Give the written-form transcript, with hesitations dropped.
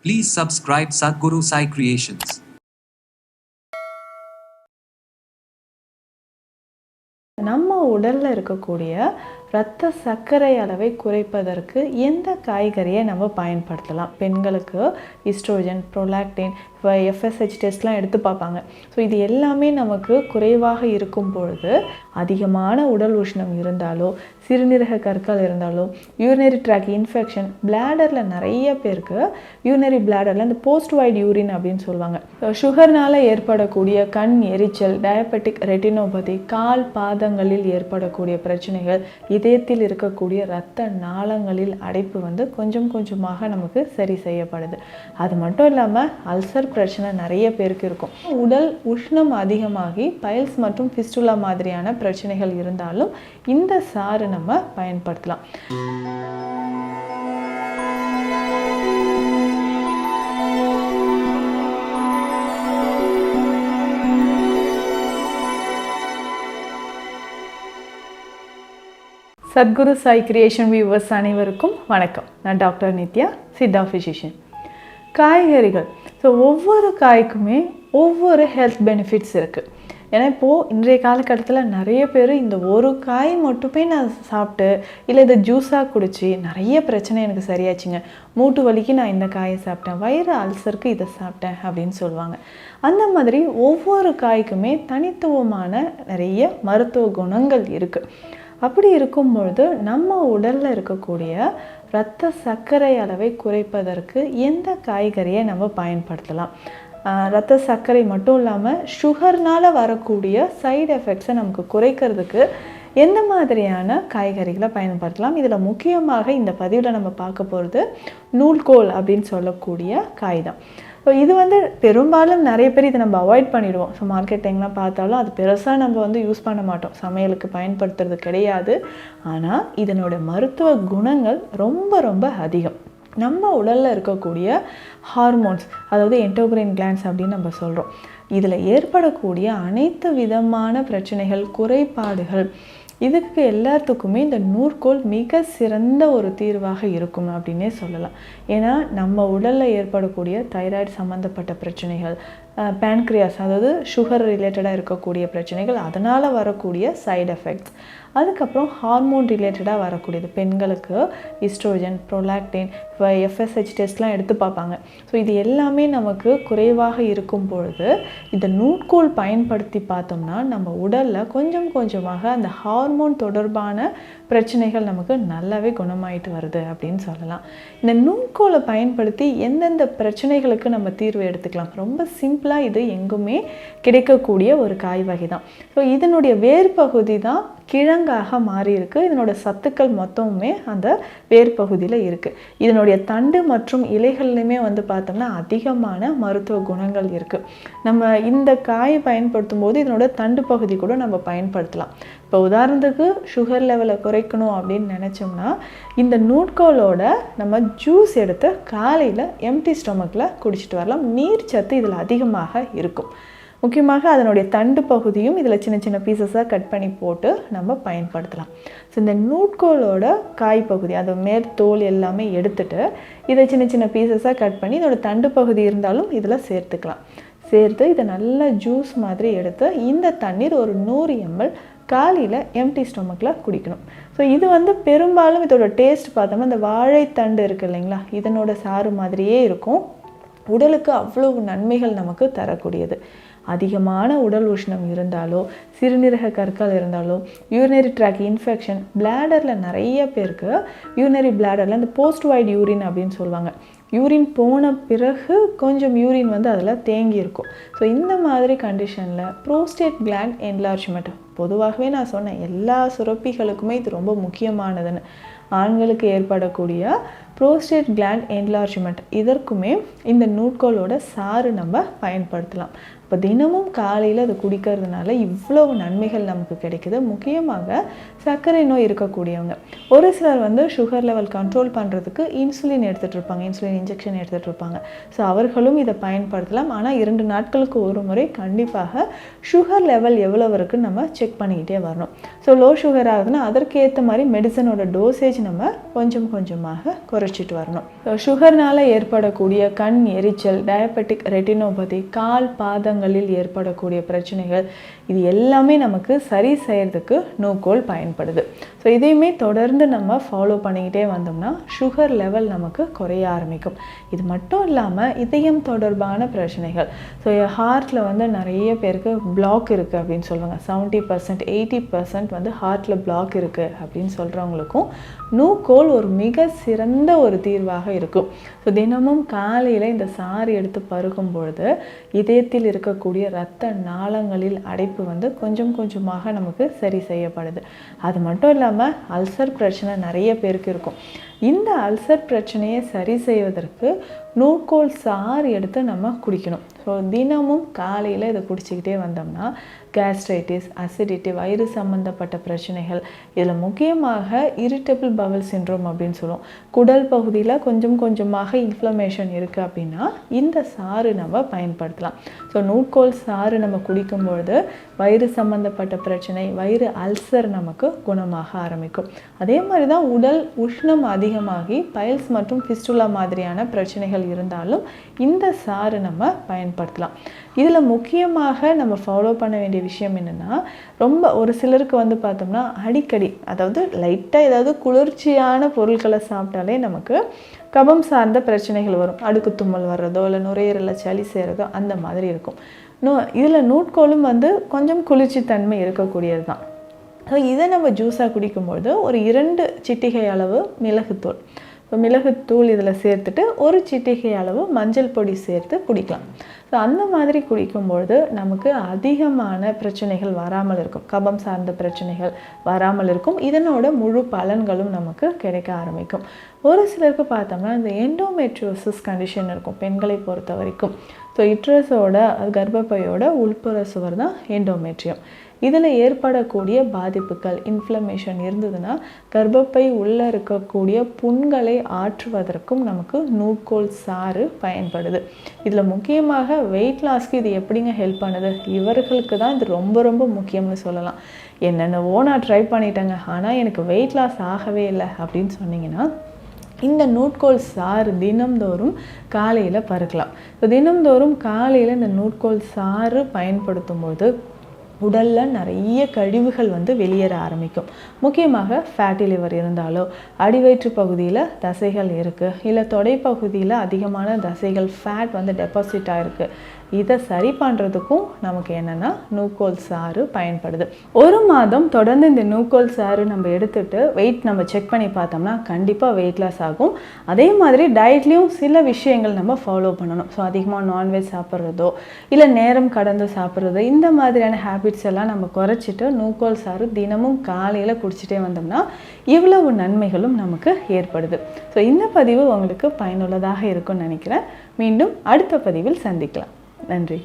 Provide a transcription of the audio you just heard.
Please subscribe Sadhguru Sai Creations. நம்ம உடலில் இருக்கக்கூடிய இரத்த சர்க்கரை அளவை குறைப்பதற்கு எந்த காய்கறியை நம்ம பயன்படுத்தலாம்? பெண்களுக்கு ஈஸ்ட்ரோஜன், ப்ரோலாக்டின், FSH டெஸ்ட்லாம் எடுத்து பார்ப்பாங்க. ஸோ இது எல்லாமே நமக்கு குறைவாக இருக்கும் பொழுது அதிகமான உடல் உஷ்ணம் இருந்தாலோ, சிறுநீரக கற்கள் இருந்தாலோ, யூரினரி ட்ராக் இன்ஃபெக்ஷன், பிளாடரில் நிறைய பேருக்கு யூரினரி பிளாடரில் இந்த போஸ்ட் வைட் யூரின் அப்படின்னு சொல்லுவாங்க. சுகர்னால் ஏற்படக்கூடிய கண் எரிச்சல், டயபெட்டிக் ரெட்டினோபதி, கால் பாதங்களில் ஏற்படக்கூடிய பிரச்சனைகள், இதயத்தில் இருக்கக்கூடிய இரத்த நாளங்களில் அடைப்பு கொஞ்சம் கொஞ்சமாக நமக்கு சரி செய்யப்படுது. அது மட்டும் இல்லாமல் அல்சர் பிரச்சனை நிறைய பேருக்கு இருக்கும். உடல் உஷ்ணம் அதிகமாகி பைல்ஸ் மற்றும் ஃபிஸ்டுலா மாதிரியான பிரச்சனைகள் இருந்தாலும் இந்த சாறு நம்ம பயன்படுத்தலாம். சத்குரு சாய் கிரியேஷன் வியூவர்ஸ் அனைவருக்கும் வணக்கம். நான் டாக்டர் நித்யா, சித்தா ஃபிசிஷியன். காய்கறிகள், ஸோ ஒவ்வொரு காய்க்குமே ஒவ்வொரு ஹெல்த் பெனிஃபிட்ஸ் இருக்குது. ஏன்னா இப்போது இன்றைய காலகட்டத்தில் நிறைய பேர் இந்த ஒரு காய் மட்டுமே நான் சாப்பிட்டு இல்லை இதை ஜூஸாக குடித்து நிறைய பிரச்சனை எனக்கு சரியாச்சுங்க, மூட்டு வலிக்கு நான் இந்த காயை சாப்பிட்டேன், வயிறு அல்சருக்கு இதை சாப்பிட்டேன் அப்படின்னு சொல்லுவாங்க. அந்த மாதிரி ஒவ்வொரு காய்க்குமே தனித்துவமான நிறைய மருத்துவ குணங்கள் இருக்குது. அப்படி இருக்கும் பொழுது நம்ம உடலில் இருக்கக்கூடிய இரத்த சர்க்கரை அளவை குறைப்பதற்கு எந்த காய்கறியை நம்ம பயன்படுத்தலாம்? இரத்த சர்க்கரை மட்டும் இல்லாமல் சுகர்னால் வரக்கூடிய சைடு எஃபெக்ட்ஸை நமக்கு குறைக்கிறதுக்கு எந்த மாதிரியான காய்கறிகளை பயன்படுத்தலாம்? இதில் முக்கியமாக இந்த பதிவில் நம்ம பார்க்க போகிறது நூல்கோல் அப்படின்னு சொல்லக்கூடிய காய் தான். ஸோ இது பெரும்பாலும் நிறைய பேர் இதை நம்ம அவாய்ட் பண்ணிடுவோம். ஸோ மார்க்கெட் எங்கெல்லாம் பார்த்தாலும் அது பெருசாக நம்ம யூஸ் பண்ண மாட்டோம், சமையலுக்கு பயன்படுத்துறது கிடையாது. ஆனால் இதனோட மருத்துவ குணங்கள் ரொம்ப ரொம்ப அதிகம். நம்ம உடலில் இருக்கக்கூடிய ஹார்மோன்ஸ், அதாவது எண்டோக்ரைன் கிளாண்ட்ஸ் அப்படின்னு நம்ம சொல்கிறோம், இதில் ஏற்படக்கூடிய அனைத்து விதமான பிரச்சனைகள், குறைபாடுகள், இதுக்கு எல்லாத்துக்குமே இந்த நூற்கோல் மிக சிறந்த ஒரு தீர்வாக இருக்கும் அப்படின்னே சொல்லலாம். ஏன்னா நம்ம உடலில் ஏற்படக்கூடிய தைராய்டு சம்மந்தப்பட்ட பிரச்சனைகள், பேன்க்ரியாஸ் அதாவது சுகர் ரிலேட்டடாக இருக்கக்கூடிய பிரச்சனைகள், அதனால் வரக்கூடிய சைடு எஃபெக்ட்ஸ், அதுக்கப்புறம் ஹார்மோன் ரிலேட்டடாக வரக்கூடியது, பெண்களுக்கு ஈஸ்ட்ரோஜன், ப்ரோலாக்டின், FSH டெஸ்ட்லாம் எடுத்து பார்ப்பாங்க. ஸோ இது எல்லாமே நமக்கு குறைவாக இருக்கும் பொழுது இந்த நூற்கோல் பயன்படுத்தி பார்த்தோம்னா நம்ம உடலில் கொஞ்சம் கொஞ்சமாக அந்த ஹார்மோன் தொடர்பான பிரச்சனைகள் நமக்கு நல்லாவே குணமாயிட்டு வருது அப்படின்னு சொல்லலாம். இந்த நூற்கோலை பயன்படுத்தி எந்தெந்த பிரச்சனைகளுக்கு நம்ம தீர்வு எடுத்துக்கலாம்? ரொம்ப சிம்பிளாக இது எங்குமே கிடைக்கக்கூடிய ஒரு காய் வகை தான். ஸோ இதனுடைய வேர் பகுதி தான் கிழங்காக மாறி இருக்குது. இதனோட சத்துக்கள் மொத்தமுமே அந்த வேர் பகுதியில் இருக்குது. இதனுடைய தண்டு மற்றும் இலைகள்லையுமே பார்த்தோம்னா அதிகமான மருத்துவ குணங்கள் இருக்குது. நம்ம இந்த காயை பயன்படுத்தும் போது இதனோட தண்டு பகுதி கூட நம்ம பயன்படுத்தலாம். இப்போ உதாரணத்துக்கு சுகர் லெவலை குறைக்கணும் அப்படின்னு நினச்சோம்னா இந்த நூற்கோலோட நம்ம ஜூஸ் எடுத்து காலையில் எம்டி ஸ்டொமக்கில் குடிச்சிட்டு வரலாம். நீர் சத்து இதில் அதிகமாக இருக்கும். முக்கியமாக அதனுடைய தண்டு பகுதியும் இதில் சின்ன சின்ன பீசஸாக கட் பண்ணி போட்டு நம்ம பயன்படுத்தலாம். ஸோ இந்த நூற்கோலோட காய் பகுதி, அது மேல் தோல் எல்லாமே எடுத்துட்டு இதை சின்ன சின்ன பீசஸாக கட் பண்ணி இதோட தண்டு பகுதி இருந்தாலும் இதில் சேர்த்துக்கலாம். சேர்த்து இதை நல்லா ஜூஸ் மாதிரி எடுத்து இந்த தண்ணீர் ஒரு 100 ml காலையில் எம்டி ஸ்டொமக்கில் குடிக்கணும். ஸோ இது பெரும்பாலும் இதோட டேஸ்ட் பார்த்தோம்னா இந்த வாழைத்தண்டு இருக்குது இல்லைங்களா, இதனோட சாறு மாதிரியே இருக்கும். உடலுக்கு அவ்வளவு நன்மைகள் நமக்கு தரக்கூடியது. அதிகமான உடல் உஷ்ணம் இருந்தாலோ, சிறுநீரக கற்கள் இருந்தாலோ, யூரினரி ட்ராக் இன்ஃபெக்ஷன், பிளாடரில் நிறைய பேருக்கு யூரினரி பிளாடரில் இந்த போஸ்ட் வைட் யூரின் அப்படின்னு சொல்லுவாங்க. யூரின் போன பிறகு கொஞ்சம் யூரின் அதில் தேங்கி இருக்கும். ஸோ இந்த மாதிரி கண்டிஷனில் ப்ரோஸ்டேட் கிளாண்ட் என்லார்ஜ்மெண்ட், பொதுவாகவே நான் சொன்னேன் எல்லா சுரப்பிகளுக்குமே இது ரொம்ப முக்கியமானதுன்னு. ஆண்களுக்கு ஏற்படக்கூடிய ப்ரோஸ்டேட் கிளாண்ட் என்லார்ஜ்மெண்ட், இதற்குமே இந்த நூற்கோலோட சாறு நம்ம பயன்படுத்தலாம். இப்போ தினமும் காலையில் அது குடிக்கிறதுனால இவ்வளவு நன்மைகள் நமக்கு கிடைக்குது. முக்கியமாக சர்க்கரை நோய் இருக்கக்கூடியவங்க, ஒரு சிலர் சுகர் லெவல் கண்ட்ரோல் பண்ணுறதுக்கு இன்சுலின் எடுத்துகிட்டு இருப்பாங்க, இன்சுலின் இன்ஜெக்ஷன் எடுத்துகிட்டு இருப்பாங்க. ஸோ அவர்களும் இதை பயன்படுத்தலாம். ஆனால் 2 நாட்களுக்கு ஒரு முறை கண்டிப்பாக சுகர் லெவல் எவ்வளோ இருக்குன்னு நம்ம செக் பண்ணிக்கிட்டே வரணும். ஸோ லோ சுகர் ஆகுதுன்னா அதற்கேற்ற மாதிரி மெடிசனோட டோசேஜ் நம்ம கொஞ்சம் கொஞ்சமாக குறைச்சிட்டு வரணும். சுகர்னால் ஏற்படக்கூடிய கண் எரிச்சல், டயபெட்டிக் ரெட்டினோபதி, கால் பாதங்களில் ஏற்படக்கூடிய பிரச்சனைகள், இது எல்லாமே நமக்கு சரி செய்கிறதுக்கு நூக்கோல் பயன்படுது. ஸோ இதையுமே தொடர்ந்து நம்ம ஃபாலோ பண்ணிக்கிட்டே வந்தோம்னா சுகர் லெவல் நமக்கு குறைய ஆரம்பிக்கும். இது மட்டும் இல்லாமல் இதயம் தொடர்பான பிரச்சனைகள், ஸோ ஹார்ட்டில் வந்து நிறைய பேருக்கு பிளாக் இருக்குது அப்படின்னு சொல்லுவாங்க. 70% 80% வந்து ஹார்ட்டில் பிளாக் இருக்குது அப்படின்னு சொல்கிறவங்களுக்கும் நூக்கோல் ஒரு மிக சிறந்த ஒரு தீர்வாக இருக்கும். ஸோ தினமும் காலையில் இந்த சாறு எடுத்து பருகும் பொழுது இதயத்தில் இருக்கக்கூடிய இரத்த நாளங்களில் அடைப்பு வந்து கொஞ்சம் கொஞ்சமாக நமக்கு சரி செய்யப்படுது. அது மட்டும் இல்லாமல் அல்சர் பிரச்சனை நிறைய பேருக்கு இருக்கும். இந்த அல்சர் பிரச்சனையை சரி செய்வதற்கு நூக்கோல் சாறு எடுத்து நம்ம குடிக்கணும். ஸோ தினமும் காலையில் இதை குடிச்சிக்கிட்டே வந்தோம்னா கேஸ்ட்ரைட்டிஸ், அசிடிட்டி, வயிறு சம்மந்தப்பட்ட பிரச்சனைகள், இதில் முக்கியமாக இரிட்டபிள் பவல் சிண்ட்ரோம் அப்படின்னு சொல்லுவோம். குடல் பகுதியில் கொஞ்சம் கொஞ்சமாக இன்ஃப்ளமேஷன் இருக்குது அப்படின்னா இந்த சாறு நம்ம பயன்படுத்தலாம். ஸோ நூக்கோல் சாறு நம்ம குடிக்கும்பொழுது வயிறு சம்மந்தப்பட்ட பிரச்சனை, வயிறு அல்சர் நமக்கு குணமாக ஆரம்பிக்கும். அதே மாதிரி தான் உடல் உஷ்ணம் அதிகமாகி பைல்ஸ் மற்றும் ஃபிஸ்டுலா மாதிரியான பிரச்சனைகள் இருந்தாலும் இந்த சாறு நம்ம பயன்படுத்தலாம். இதில் முக்கியமாக நம்ம ஃபாலோ பண்ண வேண்டிய விஷயம் என்னென்னா, ரொம்ப ஒரு சிலருக்கு வந்து பார்த்தோம்னா அடிக்கடி, அதாவது லைட்டாக ஏதாவது குளிர்ச்சியான பொருட்களை சாப்பிட்டாலே நமக்கு கபம் சார்ந்த பிரச்சனைகள் வரும். அடுக்கு தும்மல் வர்றதோ இல்லை நுரையீரலில் சளி செய்கிறதோ அந்த மாதிரி இருக்கும். இதில் நூட்கோலும் வந்து கொஞ்சம் குளிர்ச்சி தன்மை இருக்கக்கூடியது தான். ஸோ இதை நம்ம ஜூஸாக குடிக்கும்பொழுது ஒரு 2 சிட்டிகை அளவு மிளகுத்தூள், இப்போ மிளகுத்தூள் இதில் சேர்த்துட்டு 1 சிட்டிகை அளவு மஞ்சள் பொடி சேர்த்து குடிக்கலாம். ஸோ அந்த மாதிரி குடிக்கும்பொழுது நமக்கு அதிகமான பிரச்சனைகள் வராமல் இருக்கும். கபம் சார்ந்த பிரச்சனைகள் வராமல் இருக்கும். இதனோட முழு பலன்களும் நமக்கு கிடைக்க ஆரம்பிக்கும். ஒரு சிலருக்கு பார்த்தோம்னா இந்த எண்டோமெட்ரியோசிஸ் கண்டிஷன் இருக்கும் பெண்களை பொறுத்த வரைக்கும். ஸோ யுட்ரஸோட கர்ப்பப்பையோட உள்புற சுவர் தான் எண்டோமெட்ரியம். இதில் ஏற்படக்கூடிய பாதிப்புகள், இன்ஃப்ளமேஷன் இருந்ததுன்னா கர்ப்பப்பை உள்ளே இருக்கக்கூடிய புண்களை ஆற்றுவதற்கும் நமக்கு நூட்கோல் சாறு பயன்படுது. இதில் முக்கியமாக வெயிட் லாஸ்க்கு இது எப்படிங்க ஹெல்ப் பண்ணுது? இவர்களுக்கு தான் இது ரொம்ப ரொம்ப முக்கியம்னு சொல்லலாம். என்னென்னவோ நான் ட்ரை பண்ணிட்டேங்க, ஆனால் எனக்கு வெயிட் லாஸ் ஆகவே இல்லை அப்படின்னு சொன்னீங்கன்னா இந்த நூட்கோல் சாறு தினம்தோறும் காலையில் பருக்கலாம். ஸோ தினம்தோறும் காலையில் இந்த நூட்கோல் சாறு பயன்படுத்தும் போது உடலில் நிறைய கழிவுகள் வந்து வெளியேற ஆரம்பிக்கும். முக்கியமாக ஃபேட்டி லிவர் இருந்தாலோ, அடிவயிற்று பகுதியில் தசைகள் இருக்குது, இல்லை தொடைப்பகுதியில் அதிகமான தசைகள் ஃபேட் வந்து டெபாசிட் ஆகிருக்கு, இதை சரி பண்ணுறதுக்கும் நமக்கு என்னென்னா நூட்கோல் சாறு பயன்படுது. 1 மாதம் தொடர்ந்து இந்த நூட்கோல் சாறு நம்ம எடுத்துகிட்டு வெயிட் நம்ம செக் பண்ணி பார்த்தோம்னா கண்டிப்பாக வெயிட் லாஸ் ஆகும். அதே மாதிரி டயட்லேயும் சில விஷயங்கள் நம்ம ஃபாலோ பண்ணணும். ஸோ அதிகமாக நான்வெஜ் சாப்பிட்றதோ இல்லை நேரம் கடந்து சாப்பிட்றதோ இந்த மாதிரியான ஹேபிட்ஸ் எல்லாம் நம்ம குறைச்சிட்டு நூட்கோல் சாறு தினமும் காலையில் குடிச்சிட்டே வந்தோம்னா இவ்வளவு நன்மைகளும் நமக்கு ஏற்படுது. ஸோ இந்த பதிவு உங்களுக்கு பயனுள்ளதாக இருக்கும்னு நினைக்கிறேன். மீண்டும் அடுத்த பதிவில் சந்திக்கலாம். நன்றி.